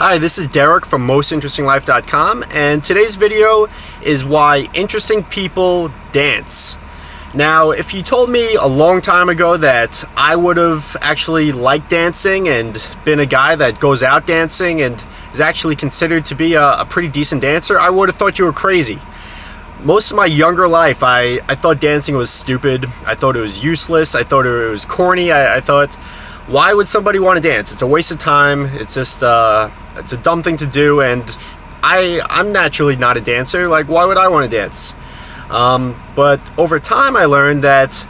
Hi, this is Derek from MostInterestingLife.com, and today's video is why interesting people dance. Now, if you told me a long time ago that I would have actually liked dancing and been a guy that goes out dancing and is actually considered to be a pretty decent dancer, I would have thought you were crazy. Most of my younger life, I thought dancing was stupid. I thought it was useless. I thought it was corny. I thought, why would somebody want to dance? It's a waste of time. It's just it's a dumb thing to do, and I'm naturally not a dancer. Like, why would I want to dance? But over time I learned that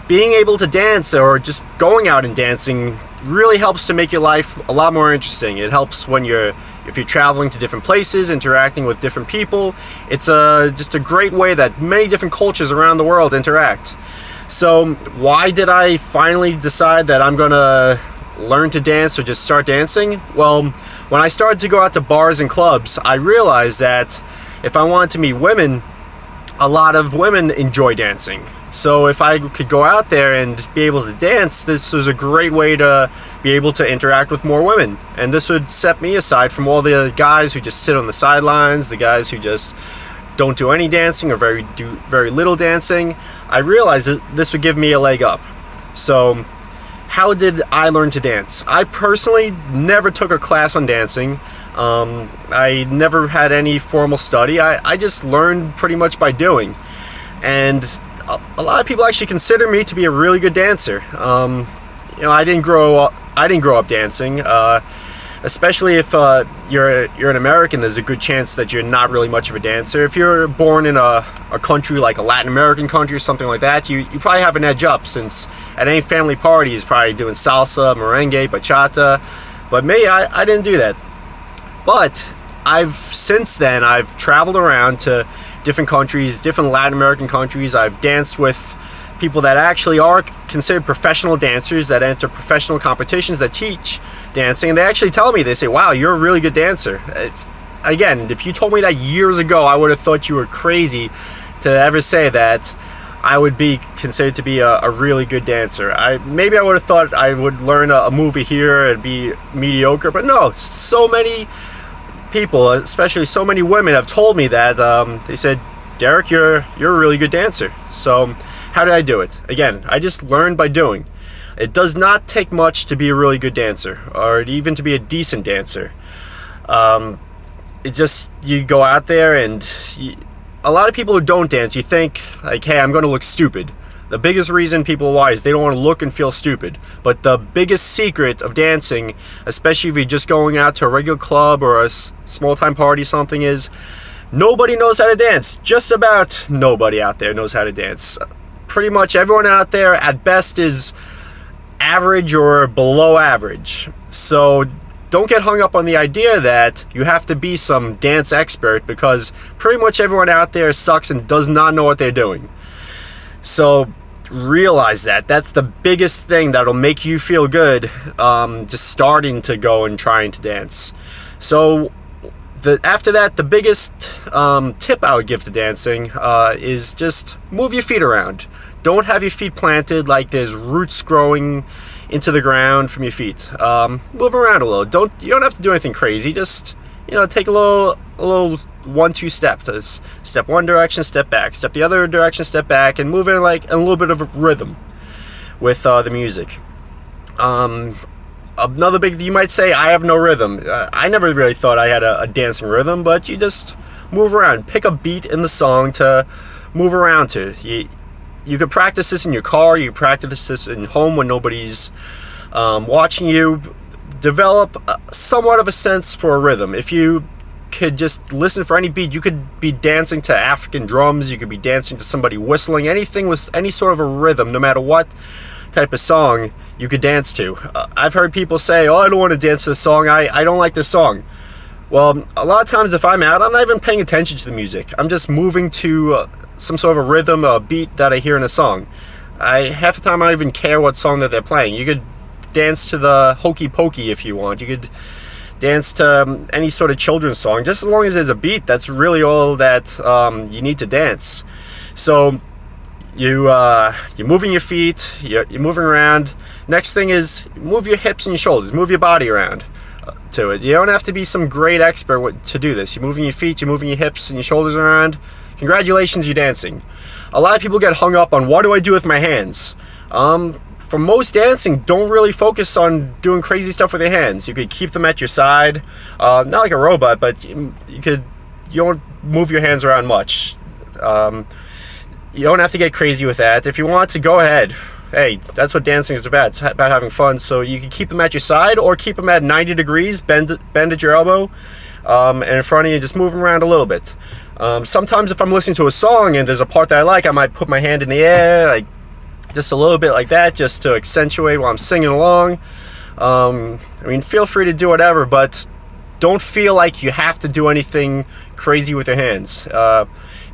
being able to dance, or just going out and dancing, really helps to make your life a lot more interesting. It helps when if you're traveling to different places, interacting with different people. It's just a great way that many different cultures around the world interact. So why did I finally decide that I'm gonna learn to dance or just start dancing? Well, when I started to go out to bars and clubs, I realized that if I wanted to meet women, a lot of women enjoy dancing. So if I could go out there and be able to dance, this was a great way to be able to interact with more women. And this would set me aside from all the guys who just sit on the sidelines, the guys who just don't do any dancing or do very little dancing. I realized that this would give me a leg up. So how did I learn to dance? I personally never took a class on dancing. I never had any formal study. I just learned pretty much by doing. And a lot of people actually consider me to be a really good dancer. I didn't grow up dancing. Especially if you're an American, there's a good chance that you're not really much of a dancer. If you're born in a country like a Latin American country or something like that, you probably have an edge up, since at any family party he's probably doing salsa, merengue, bachata. But me, I didn't do that. But since then I've traveled around to different countries, different Latin American countries. I've danced with people that actually are considered professional dancers, that enter professional competitions, that teach dancing, and they actually tell me, they say, wow, you're a really good dancer. Again, if you told me that years ago, I would have thought you were crazy to ever say that I would be considered to be a really good dancer. Maybe I would have thought I would learn a move here and be mediocre, but no, so many people, especially so many women, have told me that. They said, Derek, you're a really good dancer. So how did I do it? Again, I just learned by doing. It does not take much to be a really good dancer, or even to be a decent dancer. It's just, you go out there, and a lot of people who don't dance, you think, like, hey, I'm going to look stupid. The biggest reason why is they don't want to look and feel stupid. But the biggest secret of dancing, especially if you're just going out to a regular club or a small-time party, something, is nobody knows how to dance. Just about nobody out there knows how to dance. Pretty much everyone out there at best is average or below average. So don't get hung up on the idea that you have to be some dance expert, because pretty much everyone out there sucks and does not know what they're doing. So realize that. That's the biggest thing that'll make you feel good, just starting to go and trying to dance. So after that, the biggest tip I would give to dancing is just move your feet around. Don't have your feet planted like there's roots growing into the ground from your feet. Move around a little. You don't have to do anything crazy. Just, take a little 1-2 steps. Step one direction, step back. Step the other direction, step back, and move in like a little bit of a rhythm with the music. Another big, you might say, I have no rhythm. I never really thought I had a dancing rhythm, but you just move around. Pick a beat in the song to move around to. You could practice this in your car. You could practice this in home when nobody's watching you. Develop somewhat of a sense for a rhythm. If you could just listen for any beat, you could be dancing to African drums. You could be dancing to somebody whistling. Anything with any sort of a rhythm, no matter what type of song you could dance to. I've heard people say, oh, I don't want to dance to this song. I don't like this song. Well, a lot of times if I'm out, I'm not even paying attention to the music. I'm just moving to some sort of a rhythm, a beat that I hear in a song. Half the time I don't even care what song that they're playing. You could dance to the Hokey Pokey if you want. You could dance to any sort of children's song. Just as long as there's a beat, that's really all that you need to dance. So you're moving your feet, you're moving around. Next thing is move your hips and your shoulders, move your body around. to it. You don't have to be some great expert to do this. You're moving your feet, you're moving your hips and your shoulders around. Congratulations, you're dancing. A lot of people get hung up on what do I do with my hands. For most dancing, don't really focus on doing crazy stuff with your hands. You could keep them at your side, not like a robot, but you don't move your hands around much. You don't have to get crazy with that. If you want to, go ahead. Hey, that's what dancing is about. It's about having fun. So you can keep them at your side or keep them at 90 degrees, bend at your elbow, and in front of you, just move them around a little bit. Sometimes if I'm listening to a song and there's a part that I like, I might put my hand in the air, like just a little bit like that, just to accentuate while I'm singing along. I mean, feel free to do whatever, but don't feel like you have to do anything crazy with your hands.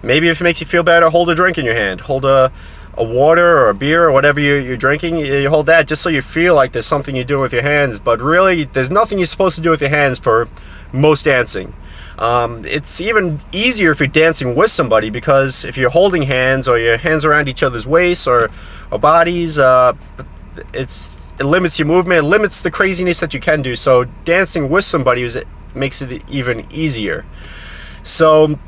Maybe if it makes you feel better, hold a drink in your hand. Hold a water or a beer or whatever you're drinking. You hold that just so you feel like there's something you're doing with your hands. But really, there's nothing you're supposed to do with your hands for most dancing. It's even easier if you're dancing with somebody, because if you're holding hands or your hands around each other's waists or bodies, it limits your movement, it limits the craziness that you can do. So dancing with somebody makes it even easier. So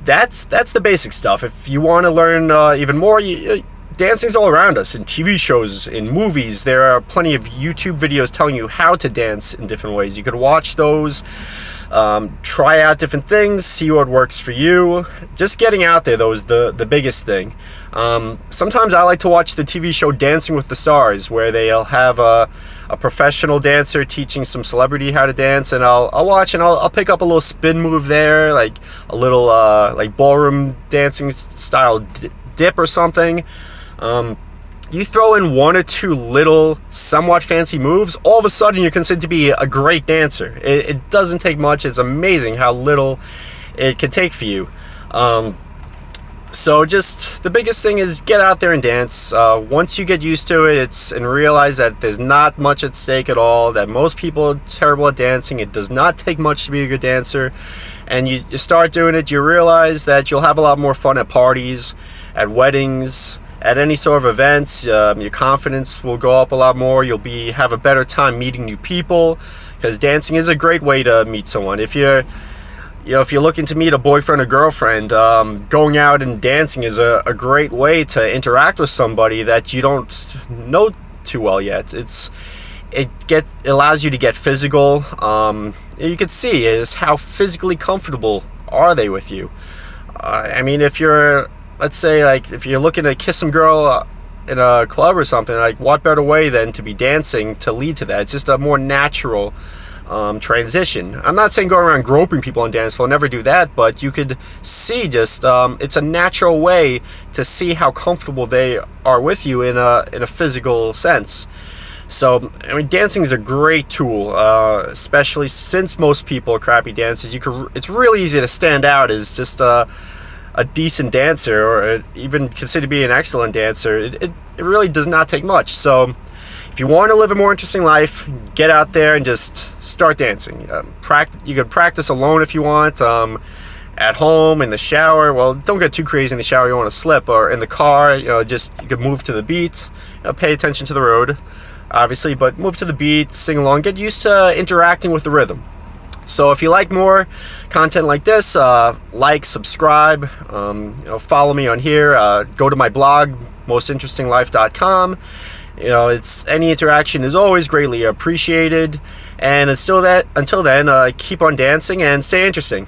that's the basic stuff. If you want to learn even more, dancing's all around us. In TV shows, in movies, there are plenty of YouTube videos telling you how to dance in different ways. You could watch those, try out different things, see what works for you. Just getting out there, though, is the biggest thing. Sometimes I like to watch the TV show Dancing with the Stars, where they'll have a professional dancer teaching some celebrity how to dance, and I'll watch and I'll pick up a little spin move there, like a little like ballroom dancing style dip or something. You throw in one or two little somewhat fancy moves, all of a sudden you're considered to be a great dancer. It doesn't take much. It's amazing how little it can take for you. So just the biggest thing is get out there and dance. Once you get used to it, and realize that there's not much at stake at all, that most people are terrible at dancing. It does not take much to be a good dancer. And you start doing it, you realize that you'll have a lot more fun at parties, at weddings, at any sort of events. Your confidence will go up a lot more. You'll have a better time meeting new people, because dancing is a great way to meet someone. If you're looking to meet a boyfriend or girlfriend, going out and dancing is a great way to interact with somebody that you don't know too well yet. It allows you to get physical. You can see is how physically comfortable are they with you. I mean, let's say, like, if you're looking to kiss some girl in a club or something, like, what better way than to be dancing to lead to that? It's just a more natural transition. I'm not saying go around groping people on dance floor, never do that, but you could see just it's a natural way to see how comfortable they are with you in a physical sense. So, I mean, dancing is a great tool, especially since most people are crappy dancers. It's really easy to stand out as just a decent dancer, or even considered to be an excellent dancer. It really does not take much. So if you want to live a more interesting life, get out there and just start dancing. You could practice alone if you want, at home, in the shower. Well, don't get too crazy in the shower, you don't want to slip. Or in the car, you could move to the beat. Pay attention to the road, obviously, but move to the beat, sing along, get used to interacting with the rhythm. So if you like more content like this, subscribe, follow me on here, go to my blog, mostinterestinglife.com. Any interaction is always greatly appreciated. And until then, keep on dancing and stay interesting.